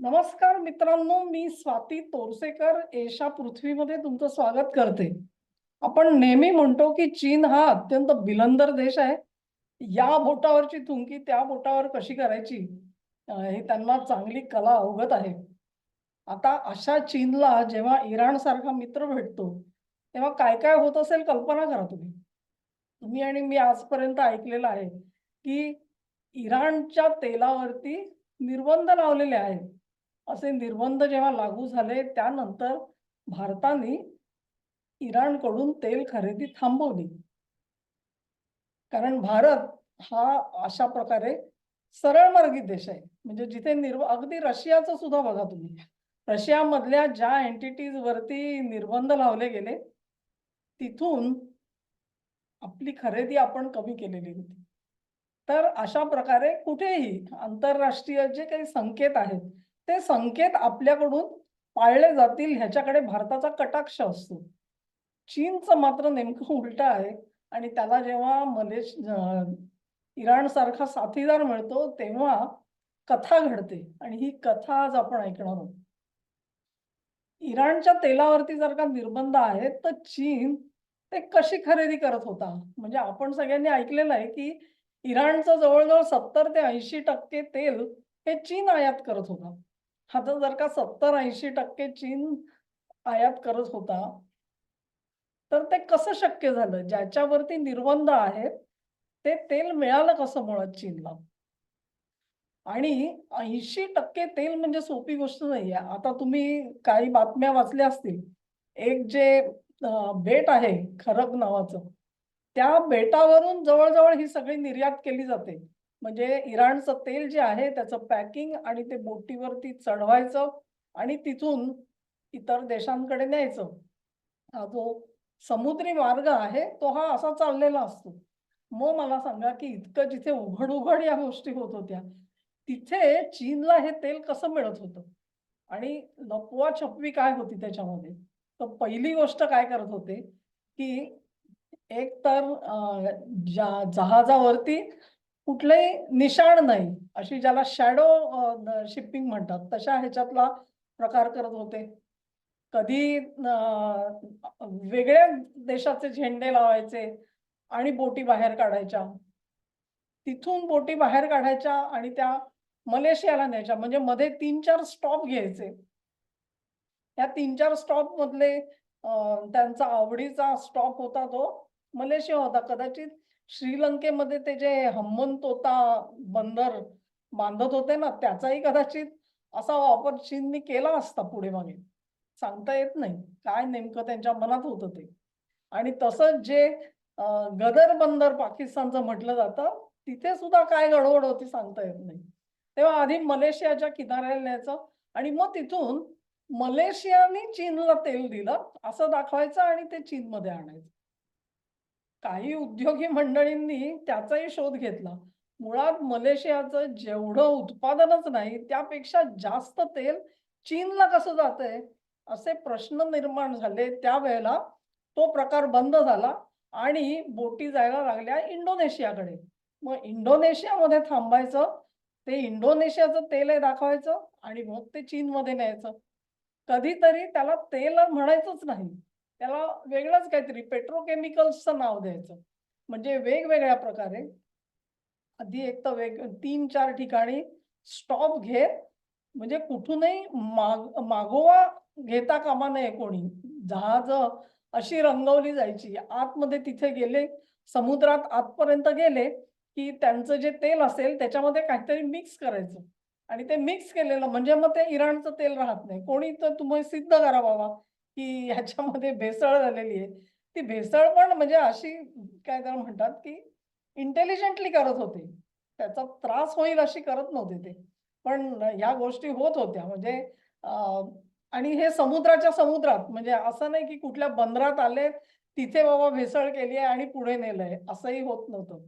नमस्कार मित्रांनो, मी स्वाती तोरसेकर एशा पृथ्वीमध्ये तुमचं स्वागत करते. आपण नेहमी म्हणतो की चीन हा अत्यंत बिलंदर देश आहे. या बोटावरची थुंकी त्या बोटावर कशी करायची हे त्यांना चांगली कला अवगत आहे. आता अशा चीनला जेव्हा इराण सारखा मित्र भेटतो, तेव्हा काय काय होत असेल कल्पना करा तुम्ही. तुम्ही आणि मी आजपर्यंत ऐकलेलं आहे की इराणच्या तेलावरती निर्बंध लावलेले आहेत. असे निर्बंध जेव्हा लागू झाले त्यानंतर भारताने इराणकडून तेल खरेदी थांबवली. कारण भारत हा अशा प्रकारे सरळमार्गी देश आहे. म्हणजे जिथे अगदी रशियाचं सुद्धा बघा तुम्ही. रशियामधल्या ज्या एंटिटीज वरती निर्बंध लावले गेले, तिथून आपली खरेदी आपण कमी केलेली होती. तर अशा प्रकारे कुठेही आंतरराष्ट्रीय जे काही संकेत आहेत, ते संकेत आपल्याकडून पाळले जातील ह्याच्याकडे भारताचा कटाक्ष असतो. चीनचं मात्र नेमकं उलटं आहे आणि त्याला जेव्हा इराणसारखा साथीदार मिळतो, तेव्हा कथा घडते आणि ही कथा आज आपण ऐकणार आहोत. इराणच्या तेलावरती जर का निर्बंध आहेत, तर चीन ते कशी खरेदी करत होता? म्हणजे आपण सगळ्यांनी ऐकलेलं आहे, की इराणचं जवळ-जवळ 70 ते 80% तेल हे चीन आयात करत होता. आता जर का 70-80% चीन आयात करत होता, तर ते कसं शक्य झालं? ज्याच्यावरती निर्बंध आहेत, ते तेल मिळालं कसं मुळात चीनला? आणि 80% तेल म्हणजे सोपी गोष्ट नाहीये. आता तुम्ही काही बातम्या वाचल्या असतील. एक जे बेट आहे खरग नावाचं. त्या बेटावरून जवळ-जवळ ही सगळी निर्यात केली जाते. म्हणजे इराणचं तेल जे आहे त्याचं पॅकिंग आणि ते बोटीवरती चढवायचं आणि तिथून इतर देशांकडे न्यायचं. हा जो समुद्री मार्ग आहे, तो हा असा चाललेला असतो. मग मला सांगा, की इतकं जिथे उघड-उघड या गोष्टी होत होत्या, तिथे चीनला हे तेल कसं मिळत होतं? आणि लपवा-छपवी काय होती त्याच्यामध्ये? तर पहिली गोष्ट काय करत होते, की एक तर जहाजावरती कुठलंही निशाण नाही, अशी ज्याला शॅडो शिपिंग म्हणतात, तशा ह्याच्यातला प्रकार करत होते. कधी वेगळ्या देशाचे झेंडे लावायचे आणि बोटी बाहेर काढायच्या. तिथून बोटी बाहेर काढायच्या आणि त्या मलेशियाला न्यायच्या. म्हणजे मध्ये 3-4 स्टॉप घ्यायचे. त्या 3-4 स्टॉपमधले त्यांचा आवडीचा स्टॉप होता तो मलेशिया होता. कदाचित श्रीलंकेमध्ये ते जे हम्बनतोता बंदर बांधत होते ना, त्याचाही कदाचित असा वापर चीननी केला असता पुढे-मागे. सांगता येत नाही. काय नेमकं त्यांच्या मनात होतं ते. आणि तसंच जे अ, गदर बंदर पाकिस्तानचं म्हटलं जातं, तिथे सुद्धा काय गडबड होती सांगता येत नाही. तेव्हा आधी मलेशियाच्या किनाऱ्याला न्यायचं आणि मग तिथून मलेशियाने चीनला तेल दिलं असं दाखवायचं आणि ते चीनमध्ये आणायचं. काही उद्योगी मंडळींनी त्याचाही शोध घेतला. मुळात मलेशियाचं जेवढं उत्पादनच नाही, त्यापेक्षा जास्त तेल चीनला कसं जातंय? असे प्रश्न निर्माण झाले. त्यावेळेला तो प्रकार बंद झाला आणि बोटी जायला लागल्या इंडोनेशियाकडे. मग इंडोनेशियामध्ये थांबायचं, ते इंडोनेशियाचं तेल आहे दाखवायचं आणि मग ते चीनमध्ये न्यायचं. कधीतरी त्याला तेल म्हणायचंच नाही. त्याला वेगळंच काहीतरी पेट्रोकेमिकल्सचं नाव द्यायचं. म्हणजे वेगवेगळ्या प्रकारे आधी एक तर 3-4 ठिकाणी स्टॉप घेत म्हणजे कुठूनही मागोवा घेता कामा नये कोणी. जहाजं अशी रंगवली जायची. आतमध्ये तिथे गेले, समुद्रात आतपर्यंत गेले, की त्यांचं जे तेल असेल त्याच्यामध्ये काहीतरी मिक्स करायचं आणि ते मिक्स केलेलं म्हणजे मग ते इराणचं तेल राहत नाही. कोणी तर तुम्ही सिद्ध करा बाबा, की ह्याच्यामध्ये भेसळ झालेली आहे. ती भेसळ पण म्हणजे अशी काय त्याला म्हणतात, की इंटेलिजंटली करत होते. त्याचा त्रास होईल अशी करत नव्हते ते. पण ह्या गोष्टी होत होत्या म्हणजे अ, आणि हे समुद्राच्या समुद्रात म्हणजे असं नाही की कुठल्या बंदरात आले, तिथे बाबा भेसळ केली आहे आणि पुढे नेलंय, असंही होत नव्हतं.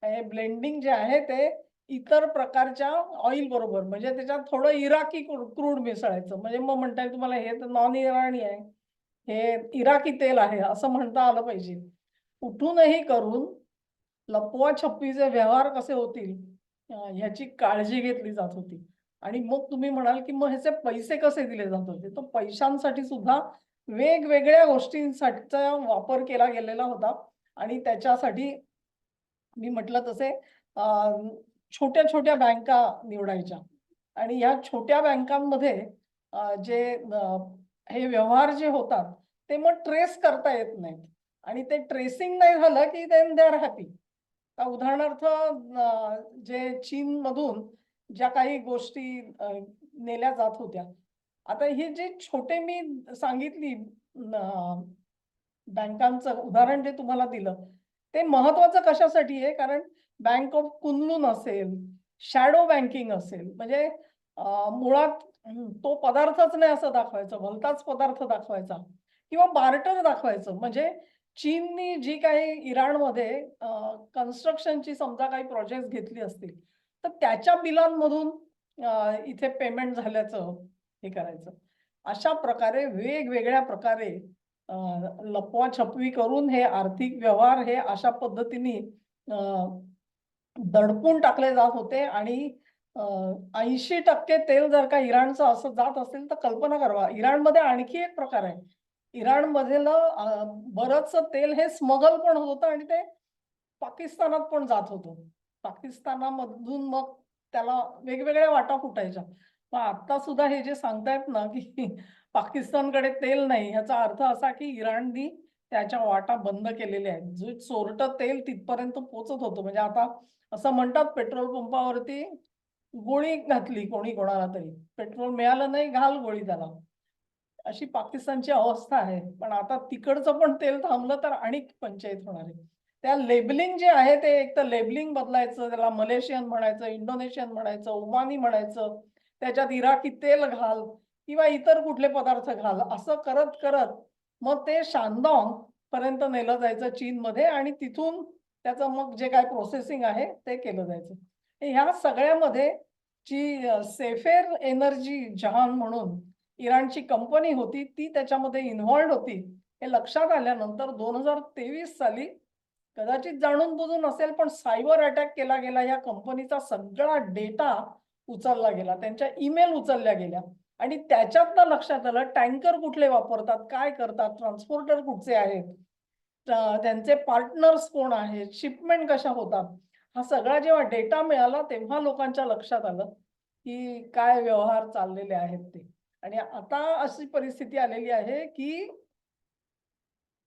हे ब्लेंडिंग जे आहे ते इतर प्रकारच्या ऑइल बरोबर म्हणजे त्याच्यात थोडं इराकी क्रूड मिसळायचं. म्हणजे मग म्हणता येईल तुम्हाला हे तर नॉन इराणी आहे. हे इराकी तेल आहे असं म्हणता आलं पाहिजे. कुठूनही करून लपवा-छपवीचे व्यवहार कसे होतील ह्याची काळजी घेतली जात होती. आणि मग तुम्ही म्हणाल की मग ह्याचे पैसे कसे दिले जात होते, तर पैशांसाठी सुद्धा वेगवेगळ्या गोष्टींसाठीचा वापर केला गेलेला होता. आणि त्याच्यासाठी मी म्हटलं तसे छोट्या छोट्या बँका निवडायच्या आणि ह्या छोट्या बँकांमध्ये जे हे व्यवहार जे होतात ते मग ट्रेस करता येत नाहीत आणि ते ट्रेसिंग नाही झालं की देन दे आर हॅपी. उदाहरणार्थ जे चीनमधून ज्या काही गोष्टी नेल्या जात होत्या, आता हे जे छोटे मी सांगितली बँकांचं उदाहरण जे तुम्हाला दिलं, ते महत्वाचं कशासाठी आहे? कारण बँक ऑफ कुनलुन असेल, शॅडो बँकिंग असेल, म्हणजे मुळात तो पदार्थच नाही असं दाखवायचं, भलताच पदार्थ दाखवायचा किंवा बार्टर दाखवायचं. म्हणजे चीननी जी काही इराणमध्ये कन्स्ट्रक्शनची समजा काही प्रोजेक्ट घेतली असतील, तर त्याच्या बिलांमधून इथे पेमेंट झाल्याचं हे करायचं. अशा प्रकारे वेगवेगळ्या प्रकारे लपवा-छपवी करून हे आर्थिक व्यवहार हे अशा पद्धतीने दडपून टाकले जात होते आणि 80% तेल जर का इराणचं असं जात असेल तर कल्पना करा, इराणमध्ये आणखी एक प्रकार आहे. इराणमधलं बरंचसं तेल हे स्मगल पण होतं आणि ते पाकिस्तानात पण जात होतं. पाकिस्तानामधून मग त्याला वेगवेगळ्या वाटा फुटायच्या. मग आता सुद्धा हे जे सांगतायत ना, की पाकिस्तानकडे तेल नाही, ह्याचा अर्थ असा की इराणनी त्याच्या वाटा बंद केलेल्या आहेत. जे चोरटं तेल तिथपर्यंत पोहोचत होतं. म्हणजे आता असं म्हणतात पेट्रोल पंपावरती गोळी घातली कोणी कोणाला तरी. पेट्रोल मिळालं नाही, घाल गोळी त्याला. अशी पाकिस्तानची अवस्था आहे. पण आता तिकडचं पण तेल थांबलं तर आणिक पंचायत होणार आहे. त्या लेबलिंग जे आहे ते एक तर लेबलिंग बदलायचं, त्याला मलेशियन म्हणायचं, इंडोनेशियन म्हणायचं, ओमानी म्हणायचं, त्याच्यात इराकी तेल घाल किंवा इतर कुठले पदार्थ घाल, असं करत करत मग ते शानडॉंग पर्यंत नेलं जायचं चीनमध्ये आणि तिथून त्याचं मग जे काही प्रोसेसिंग आहे ते केलं जायचं. ह्या सगळ्यामध्ये जी सेफेर एनर्जी जहान म्हणून इराणची कंपनी होती, ती त्याच्यामध्ये इन्व्हॉल्व्ड होती. हे लक्षात आल्यानंतर 2023 साली कदाचित जाणून बुजून असेल, पण सायबर अटॅक केला गेला. या कंपनीचा सगळा डेटा उचलला गेला, त्यांच्या ईमेल उचलल्या गेल्या आणि त्याच्यातनं लक्षात आलं टँकर कुठले वापरतात, काय करतात, ट्रान्सपोर्टर कुठचे आहेत, त्यांचे पार्टनर्स कोण आहेत, शिपमेंट कशा होतात. हा सगळा जेव्हा डेटा मिळाला तेव्हा लोकांच्या लक्षात आलं की काय व्यवहार चाललेले आहेत ते. आणि आता अशी परिस्थिती आलेली आहे की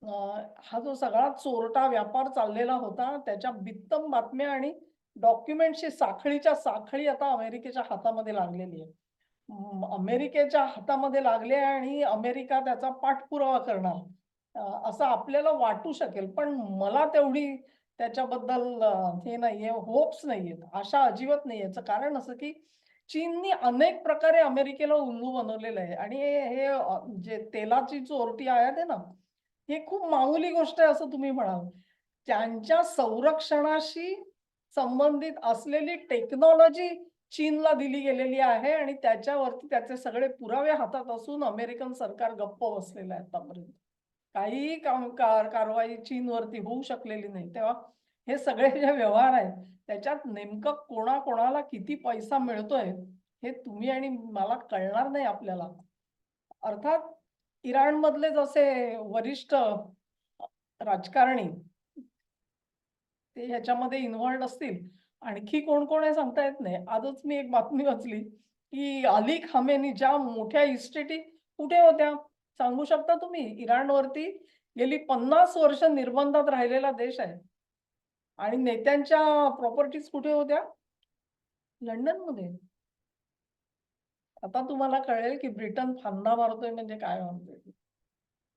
हा जो सगळा चोरटा व्यापार चाललेला होता त्याच्या बित्तम बातम्या आणि डॉक्युमेंटची साखळीच्या साखळी आता अमेरिकेच्या हातामध्ये लागलेली आहे. अमेरिकेच्या हातामध्ये लागले आणि अमेरिका त्याचा पाठपुरावा करणार असं आपल्याला वाटू शकेल. पण मला तेवढी त्याच्याबद्दल हे नाहीये, होप्स नाहीयेत, आशा अजिबात नाही. याचं कारण असं की चीननी अनेक प्रकारे अमेरिकेला उल्लू बनवलेलं आहे आणि हे जे तेलाची चोरटी आयात आहे ना, हे खूप मामूली गोष्ट आहे असं तुम्ही म्हणाल. त्यांच्या संरक्षणाशी संबंधित असलेली टेक्नॉलॉजी चीनला दिली गेलेली आहे आणि त्याच्यावरती त्याचे सगळे पुरावे हातात असून अमेरिकन सरकार गप्प बसलेलं आहे आतापर्यंत. काहीही कारवाई चीनवरती होऊ शकलेली नाही. तेव्हा हे सगळे जे व्यवहार आहेत त्याच्यात नेमकं कोणाकोणाला किती पैसा मिळतोय हे तुम्ही आणि मला कळणार नाही आपल्याला. अर्थात इराणमधले जसे वरिष्ठ राजकारणी ते ह्याच्यामध्ये इन्व्हॉल्व्ड असतील. आणखी कोण कोण आहे सांगता येत नाही. आजच मी एक बातमी वाचली की अली खामेनी ज्या मोठ्या इस्टेटी कुठे होत्या सांगू शकता तुम्ही? इराणवरती गेली 50 वर्ष निर्बंधात राहिलेला देश आहे आणि नेत्यांच्या प्रॉपर्टीज कुठे होत्या? लंडनमध्ये. आता तुम्हाला कळेल की ब्रिटन फांदा मारतोय म्हणजे काय म्हणतोय.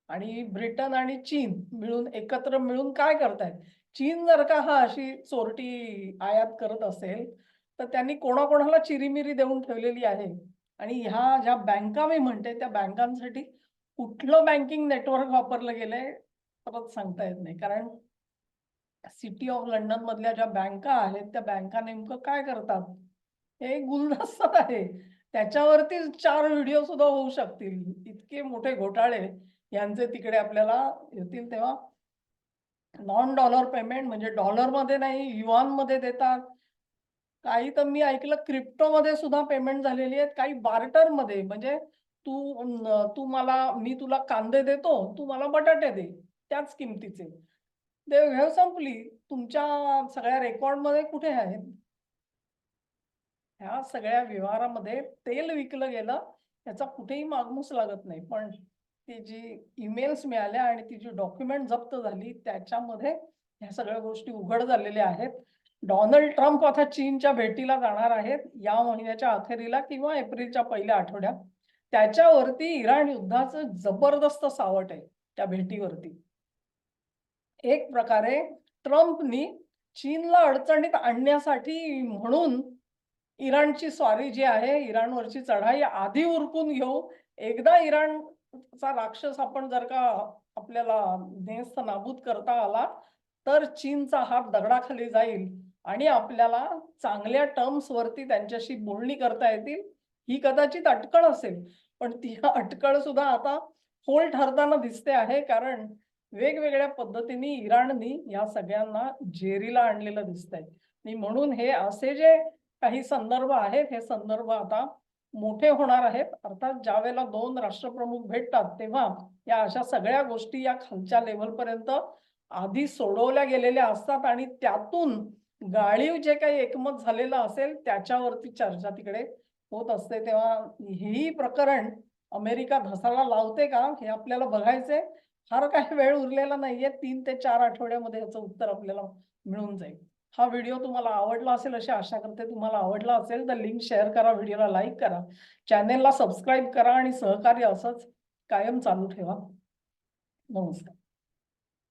आणि ब्रिटन आणि चीन मिळून एकत्र मिळून काय करतायत? चीन जर का हा अशी चोरटी आयात करत असेल, तर त्यांनी कोणाकोणाला चिरीमिरी देऊन ठेवलेली आहे. आणि ह्या ज्या बँका मी म्हणते त्या बँकांसाठी कुठलं बँकिंग नेटवर्क वापरलं गेलंय परत सांगता येत नाही. कारण सिटी ऑफ लंडन मधल्या ज्या बँका आहेत त्या बँका नेमकं काय करतात हे गुलदस्ता आहे. त्याच्यावरती 4 व्हिडिओ सुद्धा होऊ शकतील. इतके मोठे घोटाळे यांचे तिकडे आपल्याला येतील. तेव्हा नॉन डॉलर पेमेंट म्हणजे डॉलरमध्ये नाही, युआनमध्ये देतात. काही तर मी ऐकलं क्रिप्टोमध्ये सुद्धा पेमेंट झालेली आहेत, काही बार्टरमध्ये. म्हणजे तू मी तुला कांदे देतो, तू मला बटाटे दे त्याच किमतीचे. दे हॅव संपली. तुमच्या सगळ्या रेकॉर्डमध्ये कुठे आहे? ह्या सगळ्या व्यवहारामध्ये तेल विकलं गेलं याचा कुठेही मागमूस लागत नाही. पण ती जी ईमेल्स मिळाल्या आणि ती जी डॉक्युमेंट जप्त झाली त्याच्यामध्ये ह्या सगळ्या गोष्टी उघड झालेल्या आहेत. डोनाल्ड ट्रम्प आता चीनच्या भेटीला जाणार आहेत या महिन्याच्या अखेरीला किंवा एप्रिलच्या पहिल्या आठवड्यात. त्याच्यावरती इराण युद्धाचं जबरदस्त सावट आहे त्या भेटीवरती. एक प्रकारे ट्रम्पनी चीनला अडचणीत आणण्यासाठी म्हणून इराणची स्वारी जी आहे, इराणवरची चढाई आधी उरकून घेऊ. एकदा इराणचा राक्षस आपण जर का आपल्याला नेस्त नाबूद करता आला, तर चीनचा हात दगडाखाली जाईल आणि आपल्याला चांगल्या टर्म्सवरती त्यांच्याशी बोलणी करता येतील. ही कदाचित अटकळ असेल, पण ती अटकळ सुद्धा आता फोल ठरताना दिसते आहे. कारण वेगवेगळ्या पद्धतीने इराणनी या सगळ्यांना जेरीला आणलेलं दिसतंय. आणि म्हणून हे असे जे काही संदर्भ आहेत, हे संदर्भ आता मोठे होणार आहेत. अर्थात ज्यावेळेला 2 राष्ट्रप्रमुख भेटतात तेव्हा या अशा सगळ्या गोष्टी या खालच्या लेव्हलपर्यंत आधी सोडवल्या गेलेल्या असतात आणि त्यातून गाळीव जे काही एकमत झालेलं असेल त्याच्यावरती चर्चा तिकडे होत असते. तेव्हा हेही प्रकरण अमेरिका धसाला लावते का हे आपल्याला बघायचंय. फार काही वेळ उरलेला नाहीये. 3 ते 4 आठवड्यामध्ये याचं उत्तर आपल्याला मिळून जाईल. हा व्हिडिओ तुम्हाला आवडला असेल अशी आशा करते. तुम्हाला आवडला असेल तर लिंक शेअर करा, व्हिडिओला लाईक करा, चॅनेलला सबस्क्राईब करा आणि सहकार्य असंच कायम चालू ठेवा. नमस्कार.